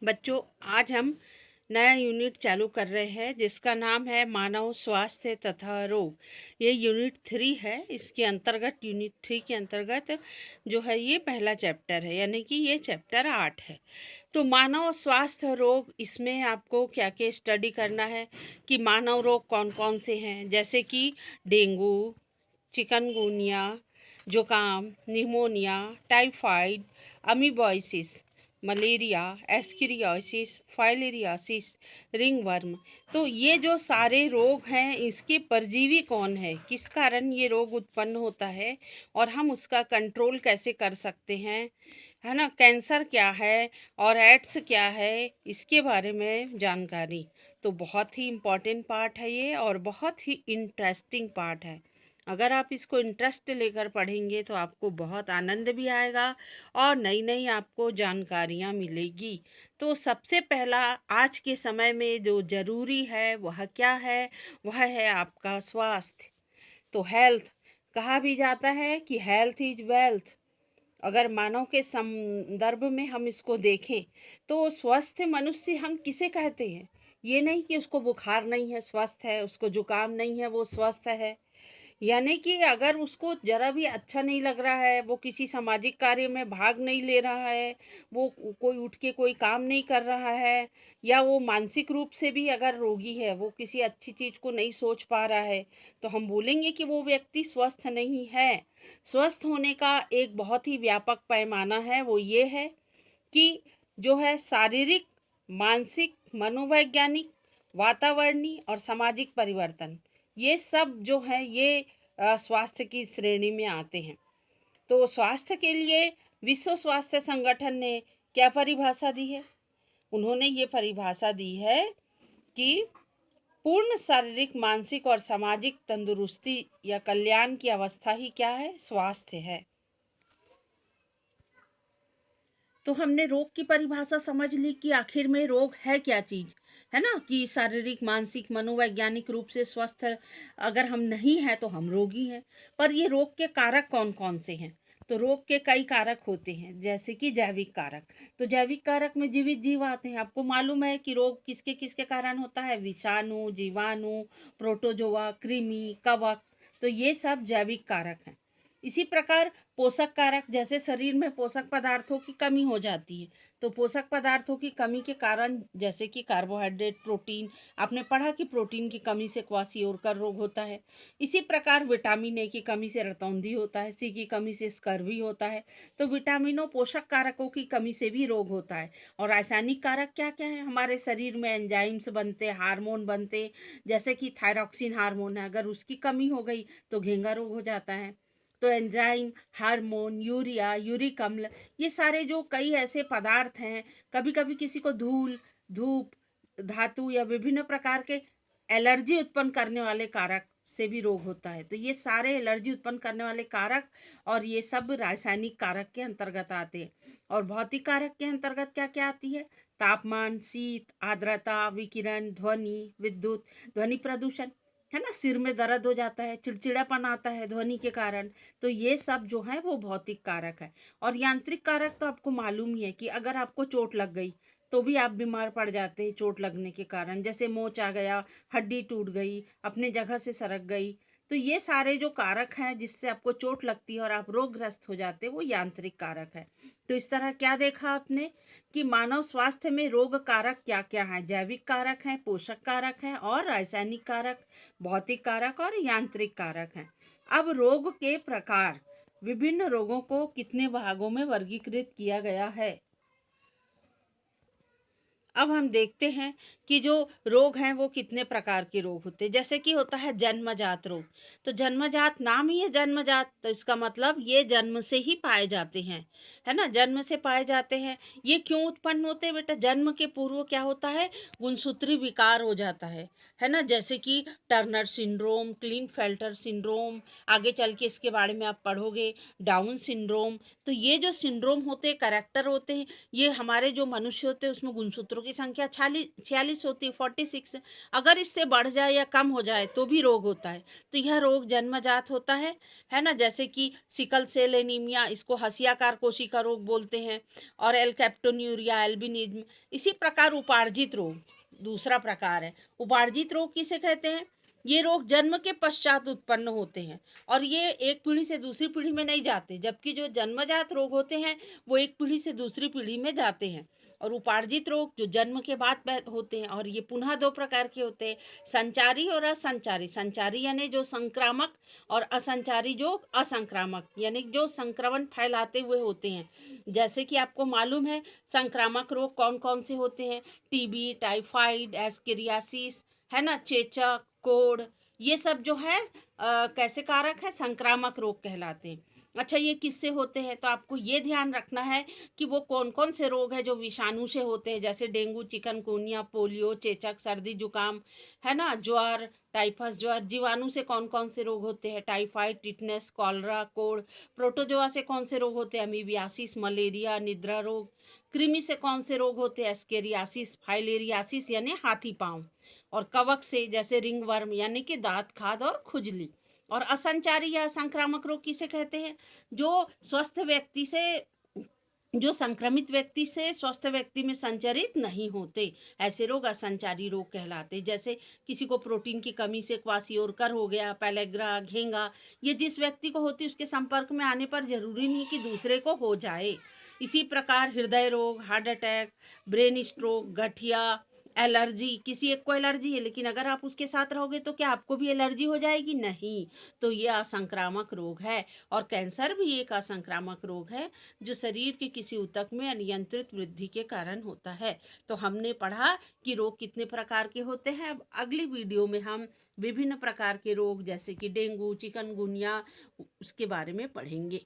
बच्चों, आज हम नया यूनिट चालू कर रहे हैं जिसका नाम है मानव स्वास्थ्य तथा रोग। ये यूनिट 3 है। इसके अंतर्गत यूनिट 3 के अंतर्गत जो है ये पहला चैप्टर है, यानी कि ये चैप्टर 8 है। तो मानव स्वास्थ्य रोग, इसमें आपको क्या क्या स्टडी करना है कि मानव रोग कौन कौन से हैं, जैसे कि डेंगू, चिकनगुनिया, जुकाम, pneumonia, typhoid, amoebiasis, malaria, ascariasis, filariasis, ringworm. तो ये जो सारे रोग हैं, इसके परजीवी कौन है, किस कारण ये रोग उत्पन्न होता है और हम उसका कंट्रोल कैसे कर सकते हैं, है ना। कैंसर क्या है और एड्स क्या है, इसके बारे में जानकारी। तो बहुत ही इम्पॉर्टेंट पार्ट है ये और बहुत ही इंटरेस्टिंग पार्ट है। अगर आप इसको इंटरेस्ट लेकर पढ़ेंगे तो आपको बहुत आनंद भी आएगा और नई नई आपको जानकारियाँ मिलेगी। तो सबसे पहला आज के समय में जो ज़रूरी है वह क्या है, वह है आपका स्वास्थ्य। तो हेल्थ, कहा भी जाता है कि हेल्थ इज वेल्थ। अगर मानव के संदर्भ में हम इसको देखें तो स्वस्थ मनुष्य हम किसे कहते हैं। ये नहीं कि उसको बुखार नहीं है स्वस्थ है, उसको जुकाम नहीं है वो स्वस्थ है। यानी कि अगर उसको ज़रा भी अच्छा नहीं लग रहा है, वो किसी सामाजिक कार्य में भाग नहीं ले रहा है, वो कोई उठ के कोई काम नहीं कर रहा है, या वो मानसिक रूप से भी अगर रोगी है, वो किसी अच्छी चीज़ को नहीं सोच पा रहा है, तो हम बोलेंगे कि वो व्यक्ति स्वस्थ नहीं है। स्वस्थ होने का एक बहुत ही व्यापक पैमाना है, वो ये है कि जो है शारीरिक, मानसिक, मनोवैज्ञानिक, वातावरणीय और सामाजिक परिवर्तन, ये सब जो है ये स्वास्थ्य की श्रेणी में आते हैं। तो स्वास्थ्य के लिए विश्व स्वास्थ्य संगठन ने क्या परिभाषा दी है? उन्होंने ये परिभाषा दी है कि पूर्ण शारीरिक, मानसिक और सामाजिक तंदुरुस्ती या कल्याण की अवस्था ही क्या है? स्वास्थ्य है। तो हमने रोग की परिभाषा समझ ली कि आखिर में रोग है क्या चीज़, है ना। कि शारीरिक, मानसिक, मनोवैज्ञानिक रूप से स्वस्थ अगर हम नहीं हैं तो हम रोगी हैं। पर ये रोग के कारक कौन कौन से हैं? तो रोग के कई कारक होते हैं, जैसे कि जैविक कारक। तो जैविक कारक में जीवित जीव आते हैं। आपको मालूम है कि रोग किसके किसके कारण होता है? विषाणु, जीवाणु, प्रोटोजोआ, कृमि, कवक। तो ये सब जैविक कारक हैं। इसी प्रकार पोषक कारक, जैसे शरीर में पोषक पदार्थों की कमी हो जाती है, तो पोषक पदार्थों की कमी के कारण, जैसे कि कार्बोहाइड्रेट, प्रोटीन, आपने पढ़ा कि प्रोटीन की कमी से क्वाशियोर का रोग होता है। इसी प्रकार विटामिन ए की कमी से रतौंधी होता है, सी की कमी से स्कर्वी होता है। तो विटामिनों, पोषक कारकों की कमी से भी रोग होता है। और रासायनिक कारक क्या क्या है? हमारे शरीर में एंजाइम्स बनते, हार्मोन बनते, जैसे कि थायरॉक्सिन हार्मोन है, अगर उसकी कमी हो गई तो घेंघा रोग हो जाता है। तो एंजाइम, हार्मोन, यूरिया, यूरिक अम्ल, ये सारे जो कई ऐसे पदार्थ हैं, कभी कभी किसी को धूल, धूप, धातु या विभिन्न प्रकार के एलर्जी उत्पन्न करने वाले कारक से भी रोग होता है। तो ये सारे एलर्जी उत्पन्न करने वाले कारक और ये सब रासायनिक कारक के अंतर्गत आते हैं। और भौतिक कारक के अंतर्गत क्या क्या आती है? तापमान, शीत, आर्द्रता, विकिरण, ध्वनि, विद्युत, ध्वनि प्रदूषण, है ना। सिर में दर्द हो जाता है, चिड़चिड़ापन आता है ध्वनि के कारण। तो ये सब जो है वो भौतिक कारक है। और यांत्रिक कारक तो आपको मालूम ही है कि अगर आपको चोट लग गई तो भी आप बीमार पड़ जाते हैं चोट लगने के कारण, जैसे मोच आ गया, हड्डी टूट गई, अपने जगह से सरक गई। तो ये सारे जो कारक हैं जिससे आपको चोट लगती है और आप रोगग्रस्त हो जाते हैं, वो यांत्रिक कारक है। तो इस तरह क्या देखा आपने कि मानव स्वास्थ्य में रोग कारक क्या क्या हैं? जैविक कारक हैं, पोषक कारक हैं और रासायनिक कारक, भौतिक कारक और यांत्रिक कारक हैं। अब रोग के प्रकार, विभिन्न रोगों को कितने भागों में वर्गीकृत किया गया है। अब हम देखते हैं कि जो रोग हैं वो कितने प्रकार के रोग होते हैं। जैसे कि होता है जन्मजात रोग। तो जन्मजात, नाम ही है जन्मजात, तो इसका मतलब ये जन्म से ही पाए जाते हैं, है ना। जन्म से पाए जाते हैं। ये क्यों उत्पन्न होते हैं बेटा? जन्म के पूर्व क्या होता है? गुणसूत्री विकार हो जाता है ना। जैसे कि टर्नर सिंड्रोम, क्लीनफेल्टर सिंड्रोम, आगे चल के इसके बारे में आप पढ़ोगे, डाउन सिंड्रोम। तो ये जो सिंड्रोम होते हैं, कैरेक्टर होते हैं, ये हमारे जो मनुष्य होते हैं उसमें गुणसूत्रों की संख्या 46 46 होती है, 46, अगर इससे बढ़ जाए या कम हो जाए तो भी रोग होता है। तो यह रोग जन्मजात होता है ना? जैसे कि सिकल सेल एनीमिया, इसको हसियाकार कोशिका रोग बोलते हैं, और एल्केप्टोन्यूरिया, एल्बिनिज्म। इसी प्रकार उपार्जित रोग दूसरा प्रकार है। उपार्जित रोग किसे कहते हैं? ये रोग जन्म के पश्चात उत्पन्न होते हैं और ये एक पीढ़ी से दूसरी पीढ़ी में नहीं जाते, जबकि जो जन्मजात रोग होते हैं वो एक पीढ़ी से दूसरी पीढ़ी में जाते हैं। और उपार्जित रोग जो जन्म के बाद होते हैं, और ये पुनः दो प्रकार के होते हैं, संचारी और असंचारी। संचारी यानी जो संक्रामक, और असंचारी जो असंक्रामक यानी जो संक्रमण फैलाते हुए होते हैं। जैसे कि आपको मालूम है संक्रामक रोग कौन कौन से होते हैं? टीबी, टाइफाइड, एस्केरियासिस, है ना, चेचक, कोढ़, ये सब जो है कैसे कारक है? संक्रामक रोग कहलाते हैं। अच्छा, ये किससे होते हैं? तो आपको ये ध्यान रखना है कि वो कौन कौन से रोग हैं जो विषाणु से होते हैं, जैसे डेंगू, चिकनगुनिया, पोलियो, चेचक, सर्दी जुकाम, है ना, ज्वर, टाइफस ज्वर। जीवाणु से कौन कौन से रोग होते हैं? टाइफाइड, टिटनेस, कॉलरा, कोढ़। प्रोटोजोआ से कौन से रोग होते हैं? अमीबियासिस, मलेरिया, निद्रा रोग। कृमि से कौन से रोग होते हैं? एस्केरियासिस, फाइलेरियासिस यानी हाथी पाँव। और कवक से जैसे रिंगवर्म यानी कि दांत खाद और खुजली। और असंचारी या संक्रामक रोग किसे कहते हैं? जो स्वस्थ व्यक्ति से जो संक्रमित व्यक्ति से स्वस्थ व्यक्ति में संचरित नहीं होते, ऐसे रोग असंचारी रोग कहलाते। जैसे किसी को प्रोटीन की कमी से क्वासियोरकर हो गया, पेलेग्रा, घेंगा, ये जिस व्यक्ति को होती है उसके संपर्क में आने पर जरूरी नहीं कि दूसरे को हो जाए। इसी प्रकार हृदय रोग, हार्ट अटैक, ब्रेन स्ट्रोक, गठिया, एलर्जी। किसी एक को एलर्जी है लेकिन अगर आप उसके साथ रहोगे तो क्या आपको भी एलर्जी हो जाएगी? नहीं। तो ये असंक्रामक रोग है। और कैंसर भी एक असंक्रामक रोग है जो शरीर के किसी ऊतक में अनियंत्रित वृद्धि के कारण होता है। तो हमने पढ़ा कि रोग कितने प्रकार के होते हैं। अब अगली वीडियो में हम विभिन्न प्रकार के रोग जैसे कि डेंगू, चिकनगुनिया, उसके बारे में पढ़ेंगे।